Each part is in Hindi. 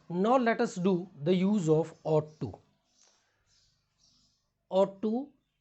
Now let us do the use of ought to. ought to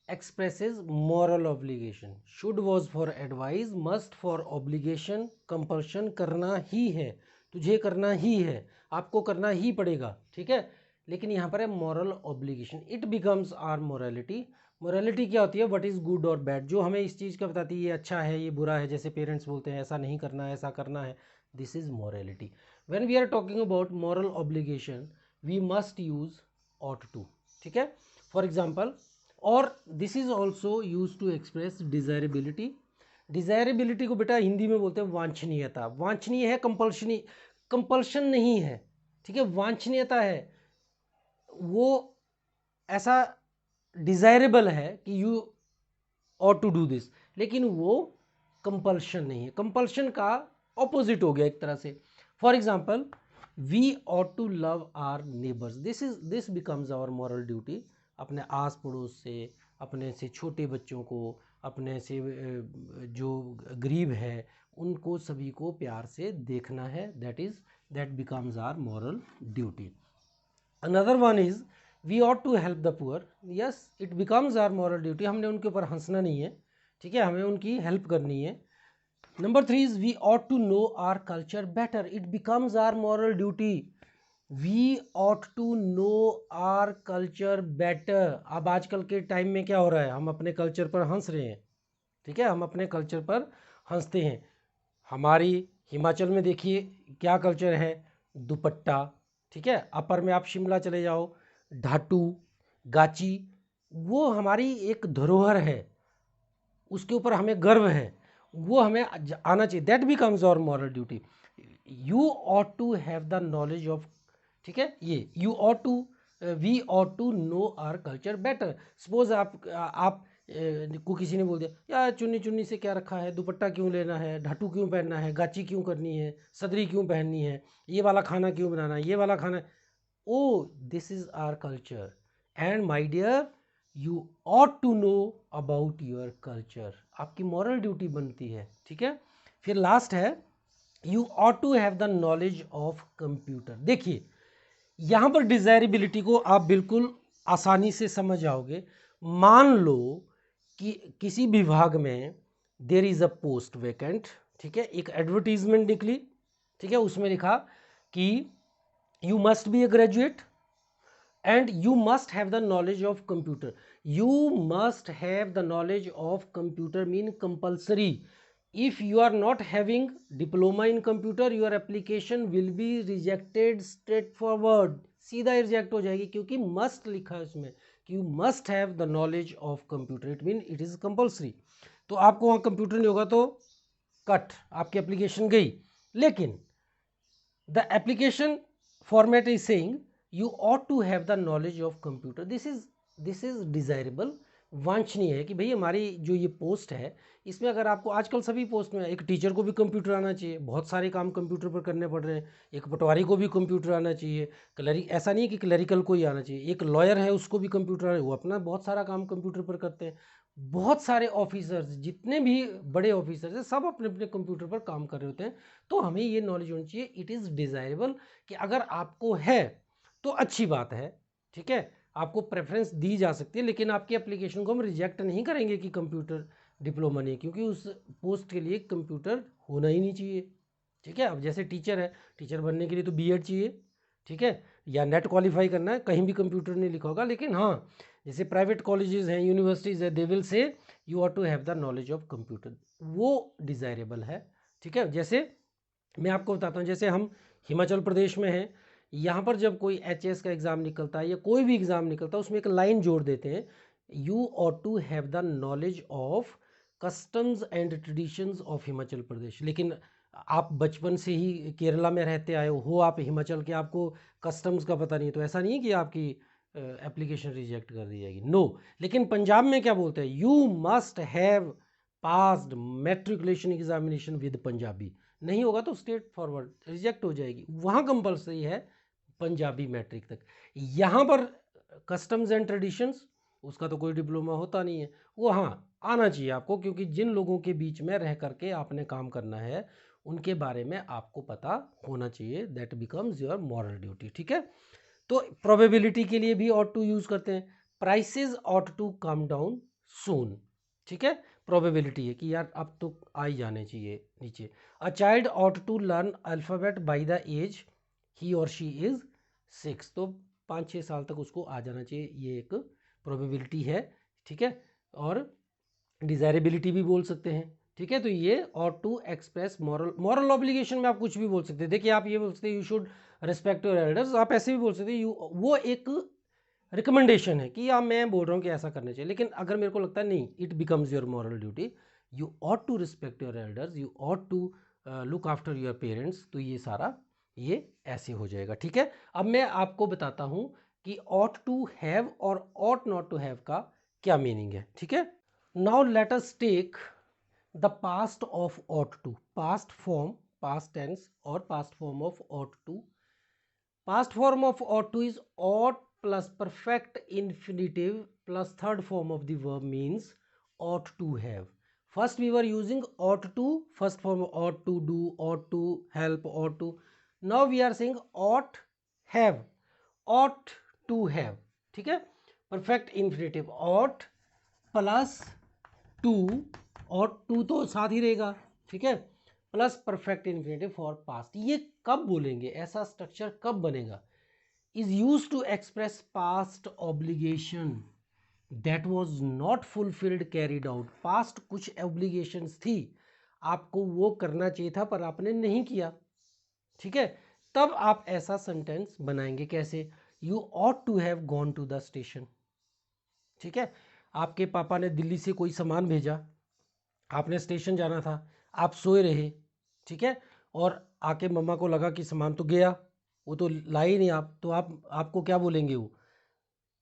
expresses moral obligation. should was for advice, must for obligation, compulsion करना ही है, तुझे करना ही है, आपको करना ही पड़ेगा, ठीक है। लेकिन यहाँ पर है moral obligation. it becomes our morality. Morality क्या होती है? व्हाट इज़ गुड और बैड, जो हमें इस चीज़ का बताती है ये अच्छा है ये बुरा है। जैसे पेरेंट्स बोलते हैं ऐसा नहीं करना है ऐसा करना है, this is morality. When we are talking about moral obligation we must use ought to, ठीक है। फॉर एग्जाम्पल, और this is also use to express desirability. Desirability को बेटा हिंदी में बोलते हैं वांछनीयता. वांछनीय है, कंपल्शनी, कंपल्शन नहीं है, ठीक है, वांछनीयता है, वो ऐसा डिज़ायरेबल है कि you ought to do this, लेकिन वो कंपल्शन नहीं है. कंपल्शन का ऑपोजिट हो गया एक तरह से. For example, we ought to love our neighbours. This becomes our moral duty. अपने आस पड़ोस से, अपने से छोटे बच्चों को, अपने से जो गरीब है उनको सभी को प्यार से देखना है. That becomes our moral duty. Another one is we ought to help the poor. Yes, it becomes our moral duty. हमने उनके ऊपर हंसना नहीं है, ठीक है, हमें उनकी हेल्प करनी है. Number 3 is we ought to know our culture better. It becomes our moral duty. We ought to know our culture better. अब आजकल के टाइम में क्या हो रहा है, हम अपने कल्चर पर हंस रहे हैं, ठीक है, हम अपने कल्चर पर हंसते हैं. हमारी हिमाचल में देखिए क्या कल्चर है, दुपट्टा, ठीक है. अपर में आप शिमला चले जाओ, ढाटू, गाची, वो हमारी एक धरोहर है, उसके ऊपर हमें गर्व है, वो हमें आना चाहिए. That becomes our moral duty. You ought to have the knowledge of, ठीक है, ये you ought to, we ought to know our culture better. Suppose आप को किसी ने बोल दिया यार चुन्नी चुन्नी से क्या रखा है, दुपट्टा क्यों लेना है, ढाटू क्यों पहनना है, गाची क्यों करनी है, सदरी क्यों पहननी है, ये वाला खाना क्यों बनाना है, ये वाला खाना. Oh, this is our culture and my dear you ought to know about your culture. आपकी मॉरल ड्यूटी बनती है, ठीक है. फिर लास्ट है you ought to have the knowledge of computer. देखिए यहाँ पर डिज़ायरेबिलिटी को आप बिल्कुल आसानी से समझ जाओगे. मान लो कि किसी विभाग में there is a post vacant, ठीक है, एक एडवर्टीजमेंट निकली, ठीक है, उसमें लिखा कि you must be A graduate and you must have the knowledge of computer. You must have the knowledge of computer mean compulsory. If you are not having diploma in computer your application will be rejected straightforward. सीधा रिजेक्ट हो जाएगी क्योंकि मस्ट लिखा है उसमें कि you must have the knowledge of computer. It mean it is compulsory. तो आपको वहाँ कंप्यूटर नहीं होगा तो कट, आपकी एप्लीकेशन गई. लेकिन the application format is saying you ought to have the knowledge of computer. this is desirable. वांछनीय है कि भाई हमारी जो ये पोस्ट है इसमें अगर आपको, आजकल सभी पोस्ट में एक टीचर को भी कंप्यूटर आना चाहिए, बहुत सारे काम कंप्यूटर पर करने पड़ रहे हैं. एक पटवारी को भी कंप्यूटर आना चाहिए, ऐसा नहीं है कि क्लरिकल को ही आना चाहिए. एक लॉयर है उसको भी कंप्यूटर आना, वो अपना बहुत सारा काम कंप्यूटर पर करते हैं. बहुत सारे ऑफिसर्स, जितने भी बड़े ऑफिसर्स हैं सब अपने अपने कंप्यूटर पर काम कर रहे होते हैं. तो हमें ये नॉलेज होनी चाहिए. इट इज़ डिज़ायरेबल कि अगर आपको है तो अच्छी बात है, ठीक है, आपको प्रेफरेंस दी जा सकती है. लेकिन आपकी एप्लीकेशन को हम रिजेक्ट नहीं करेंगे कि कंप्यूटर डिप्लोमा नहीं, क्योंकि उस पोस्ट के लिए कंप्यूटर होना ही नहीं चाहिए, ठीक है. अब जैसे टीचर है, टीचर बनने के लिए तो बीएड चाहिए, ठीक है, या नेट क्वालिफाई करना है, कहीं भी कंप्यूटर नहीं लिखा होगा. लेकिन हाँ, जैसे प्राइवेट कॉलेजेस हैं, यूनिवर्सिटीज़ है, they will say you are to have the knowledge of computer. वो डिज़ायरेबल है, ठीक है. जैसे मैं आपको बताता हूँ, जैसे हम हिमाचल प्रदेश में हैं, यहाँ पर जब कोई एचएस का एग्ज़ाम निकलता है या कोई भी एग्ज़ाम निकलता है उसमें एक लाइन जोड़ देते हैं, you ought to have the knowledge of customs and traditions of Himachal Pradesh. लेकिन आप बचपन से ही केरला में रहते आए हो, आप हिमाचल के, आपको कस्टम्स का पता नहीं है, तो ऐसा नहीं है कि आपकी एप्लीकेशन रिजेक्ट कर दी जाएगी, नो. लेकिन पंजाब में क्या बोलते हैं, you must have passed matriculation examination with Punjabi. नहीं होगा तो स्ट्रेट फॉरवर्ड रिजेक्ट हो जाएगी. वहाँ कंपल्सरी है पंजाबी मैट्रिक तक. यहाँ पर कस्टम्स एंड ट्रेडिशंस, उसका तो कोई डिप्लोमा होता नहीं है, वो हाँ आना चाहिए आपको, क्योंकि जिन लोगों के बीच में रह करके आपने काम करना है उनके बारे में आपको पता होना चाहिए, that becomes your moral duty. ठीक है, तो प्रोबेबिलिटी के लिए भी ought to यूज करते हैं, prices ought to come down soon। ठीक है, प्रोबेबिलिटी है कि यार अब तो आ ही जाने चाहिए नीचे। A child ought to learn alphabet by the age he or she is 6, तो 5-6 साल तक उसको आ जाना चाहिए, ये एक प्रोबेबिलिटी है। ठीक है, और डिजायरेबिलिटी भी बोल सकते हैं। ठीक है, तो ये ought to express moral obligation में आप कुछ भी बोल सकते हैं। देखिए, आप ये बोल सकते हैं you should respect your elders, आप ऐसे भी बोल सकते हैं, यू वो एक रिकमेंडेशन है कि आप, मैं बोल रहा हूँ कि ऐसा करना चाहिए, लेकिन अगर मेरे को लगता है नहीं, it becomes your moral duty, you ought to respect your elders, you ought to look after your parents, तो ये सारा ये ऐसे हो जाएगा। ठीक है, अब मैं आपको बताता हूँ कि ought टू हैव और ought नॉट टू हैव का क्या मीनिंग है। ठीक है, now let us take the past of ought to, past form, past tense or past form of ought to. Past form of ought to is ought plus perfect infinitive plus third form of the verb means ought to have. First we were using ought to, first form ought to do, ought to help, ought to. Now we are saying ought have, ought to have. ठीक है, perfect infinitive ought plus to, और टू तो साथ ही रहेगा। ठीक है, plus perfect infinitive for past. ये कब बोलेंगे, ऐसा स्ट्रक्चर कब बनेगा? Is use to express past obligation that was not fulfilled carried out. Past कुछ ऑब्लिगेशंस थी, आपको वो करना चाहिए था पर आपने नहीं किया। ठीक है, तब आप ऐसा सेंटेंस बनाएंगे कैसे? You ought to have gone to the station. ठीक है, आपके पापा ने दिल्ली से कोई सामान भेजा, आपने स्टेशन जाना था, आप सोए रहे। ठीक है, और आके मम्मा को लगा कि सामान तो गया, वो तो लाए ही नहीं आप, तो आपको क्या बोलेंगे? वो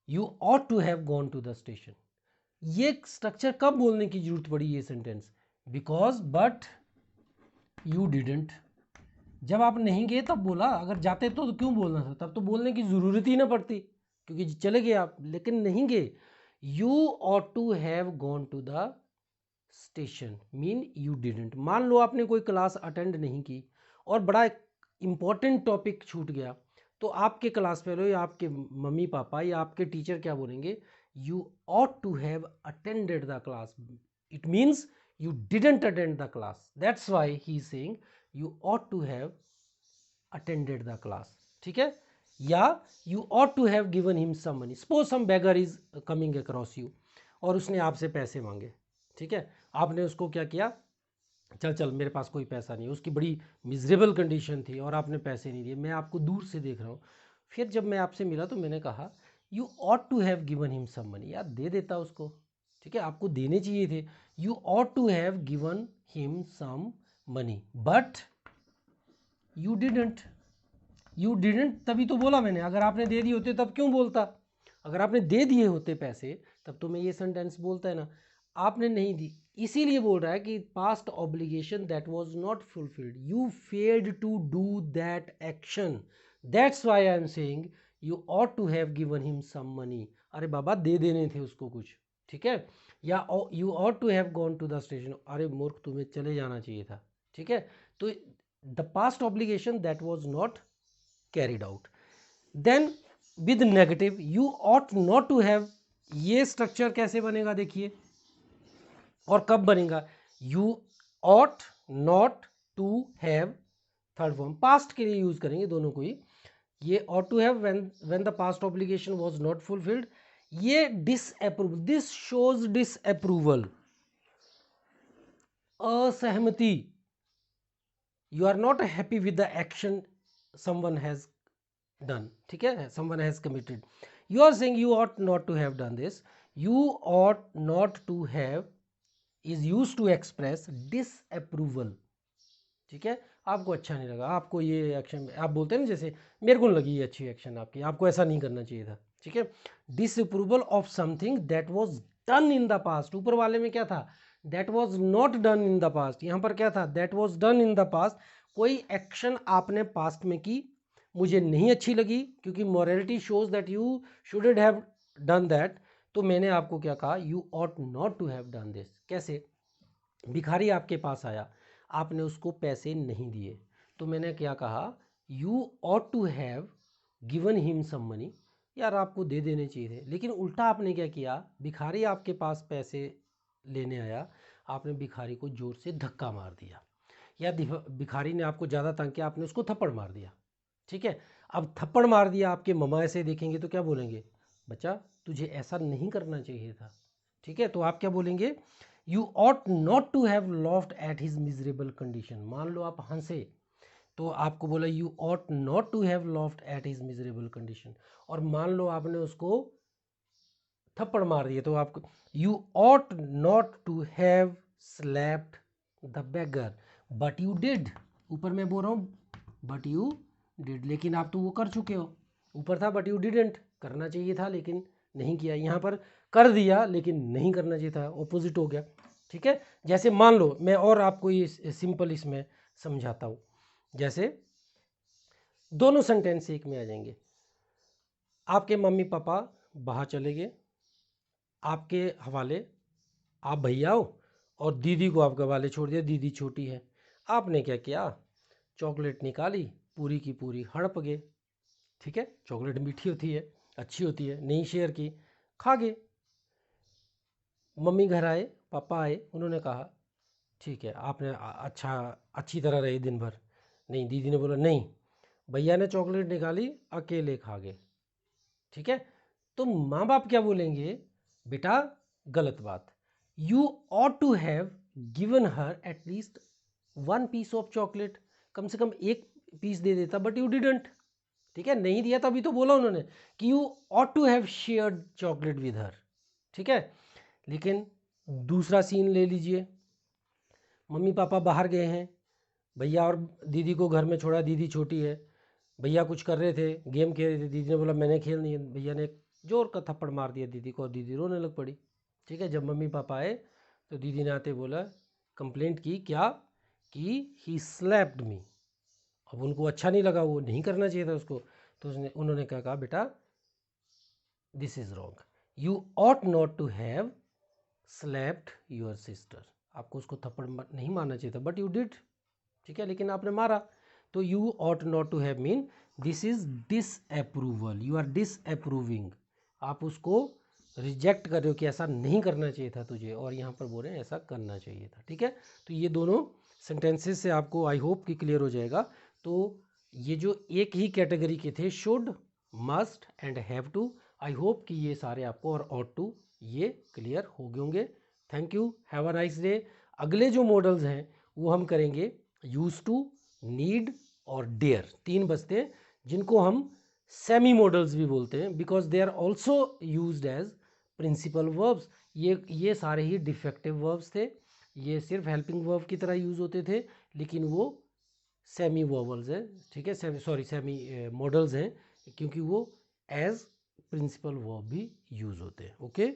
you ought to have gone to the station. ये स्ट्रक्चर कब बोलने की जरूरत पड़ी ये sentence? Because but you didn't. जब आप नहीं गए तब बोला, अगर जाते तो क्यों बोलना था? तब तो बोलने की ज़रूरत ही ना पड़ती, क्योंकि चले गए आप, लेकिन नहीं गए। You ought to have gone to the station mean you didn't. मान लो आपने कोई क्लास अटेंड नहीं की और बड़ा इंपॉर्टेंट टॉपिक छूट गया, तो आपके क्लास फेलो या आपके मम्मी पापा या आपके टीचर क्या बोलेंगे? You ought to have attended the class. It means you didn't attend the class, that's why he is saying you ought to have attended the class. ठीक है, या you ought to have given him some money. Suppose some beggar is coming across you और उसने आपसे पैसे मांगे। ठीक है, आपने उसको क्या किया? चल चल मेरे पास कोई पैसा नहीं, उसकी बड़ी मिजरेबल कंडीशन थी और आपने पैसे नहीं दिए, मैं आपको दूर से देख रहा हूँ। फिर जब मैं आपसे मिला तो मैंने कहा you ought to have given him some money, यार दे देता उसको। ठीक है, आपको देने चाहिए थे। You ought to have given him some money but you didn't. You didn't तभी तो बोला मैंने, अगर आपने दे दिए होते तब क्यों बोलता? अगर आपने दे दिए होते पैसे तब तो मैं ये सेंटेंस बोलता है ना। आपने नहीं दी, इसीलिए बोल रहा है कि past obligation that was not fulfilled, you failed to do that action, that's why I am saying you ought to have given him some money. अरे बाबा दे देने थे उसको कुछ। ठीक है, या you ought to have gone to the station, अरे मूर्ख तुम्हें चले जाना चाहिए था। ठीक है, तो the past obligation that was not carried out. Then with negative you ought not to have, ये स्ट्रक्चर कैसे बनेगा देखिए, और कब बनेगा? You ought not to have, third form past के लिए यूज करेंगे दोनों को ही। ये ought to have when the past obligation was not fulfilled. ये डिसअप्रूवल, दिस शोज डिसअप्रूवल, असहमति, you are not happy with the action someone has done. ठीक है, someone has committed, you are saying you ought not to have done this. You ought not to have is use to express disapproval. ठीक है, आपको अच्छा नहीं लगा, आपको ये एक्शन, आप बोलते हैं ना जैसे मेरे को लगी ये अच्छी एक्शन आपकी, आपको ऐसा नहीं करना चाहिए था। ठीक है, disapproval of something that was done in the past. ऊपर वाले में क्या था? That was not done in the past. यहाँ पर क्या था? That was done in the past. कोई एक्शन आपने पास्ट में की, मुझे नहीं अच्छी लगी, क्योंकि morality shows that you should have done that, तो मैंने आपको क्या कहा? You ought not to have done this. कैसे? भिखारी आपके पास आया, आपने उसको पैसे नहीं दिए, तो मैंने क्या कहा, you ought to have given him some money, यार आपको दे देने चाहिए थे। लेकिन उल्टा आपने क्या किया, भिखारी आपके पास पैसे लेने आया, आपने भिखारी को ज़ोर से धक्का मार दिया, या भिखारी ने आपको ज़्यादा तंग किया, आपने उसको थप्पड़ मार दिया। ठीक है, अब थप्पड़ मार दिया, आपके मम्मा ऐसे देखेंगे तो क्या बोलेंगे, बच्चा तुझे ऐसा नहीं करना चाहिए था। ठीक है, तो आप क्या बोलेंगे, you ought not to have laughed at his miserable condition. मान लो आप हंसे, तो आपको बोला you ought not to have laughed at his miserable condition. और मान लो आपने उसको थप्पड़ मार दिए, तो आपको you ought not to have slapped the beggar but you did. ऊपर मैं बोल रहा हूँ बट यू डिड, लेकिन आप तो वो कर चुके हो। ऊपर था बट यू डिडंट, करना चाहिए था लेकिन नहीं किया। यहाँ पर कर दिया लेकिन नहीं करना चाहिए था, ऑपोजिट हो गया। ठीक है, जैसे मान लो मैं और आपको ये सिंपल इसमें समझाता हूँ। जैसे दोनों सेंटेंस एक में आ जाएंगे। आपके मम्मी पापा बाहर चले गए, आपके हवाले आप भैया हो, और दीदी को आपके हवाले छोड़ दिया, दीदी छोटी है। आपने क्या किया, चॉकलेट निकाली, पूरी की पूरी हड़प गए। ठीक है, चॉकलेट मीठी होती है, अच्छी होती है, नहीं शेयर की, खा गए। मम्मी घर आए, पापा आए, उन्होंने कहा ठीक है आपने अच्छी तरह रही दिन भर। नहीं, दीदी ने बोला नहीं, भैया ने चॉकलेट निकाली, अकेले खा गए। ठीक है, तो माँ बाप क्या बोलेंगे, बेटा गलत बात, you ought to have given her at least one piece of chocolate, कम से कम एक पीस दे देता, बट यू डिडंट। ठीक है, नहीं दिया, तभी तो बोला उन्होंने कि you ought to have shared chocolate with her. ठीक है, लेकिन दूसरा सीन ले लीजिए, मम्मी पापा बाहर गए हैं, भैया और दीदी को घर में छोड़ा, दीदी छोटी है, भैया कुछ कर रहे थे, गेम खेल रहे थे, दीदी ने बोला मैंने खेलनी है, भैया ने एक जोर का थप्पड़ मार दिया दीदी को और दीदी रोने लग पड़ी। ठीक है, जब मम्मी पापा आए तो दीदी ने आते बोला, कंप्लेंट की क्या, कि ही स्लैप्ड मी। अब उनको अच्छा नहीं लगा, वो नहीं करना चाहिए था उसको, तो उन्होंने क्या कहा, बेटा this is wrong, you ought not to have slapped your sister. आपको उसको थप्पड़ नहीं मारना चाहिए था, बट यू डिड। ठीक है, लेकिन आपने मारा। तो you ought not to have mean this is disapproval, you are disapproving, आप उसको रिजेक्ट कर रहे हो कि ऐसा नहीं करना चाहिए था तुझे, और यहाँ पर बोल रहे हैं ऐसा करना चाहिए था। ठीक है, तो ये दोनों सेंटेंसेस से आपको आई होप कि क्लियर हो जाएगा। तो ये जो एक ही कैटेगरी के थे, should, must and have to, I hope कि ये सारे आपको, और ऑट टू, ये क्लियर हो गए होंगे। Thank you, have a nice day. अगले जो मॉडल्स हैं वो हम करेंगे यूज टू, नीड और डेयर, तीन बचते हैं जिनको हम सेमी मॉडल्स भी बोलते हैं, because they are also used as principal verbs. ये सारे ही डिफेक्टिव वर्ब्स थे, ये सिर्फ हेल्पिंग वर्ब की तरह यूज होते थे, लेकिन वो सेमी वर्बल्स हैं। ठीक है, सेमी मॉडल्स हैं, क्योंकि वो एज प्रिंसिपल वर्ब भी यूज होते हैं। ओके।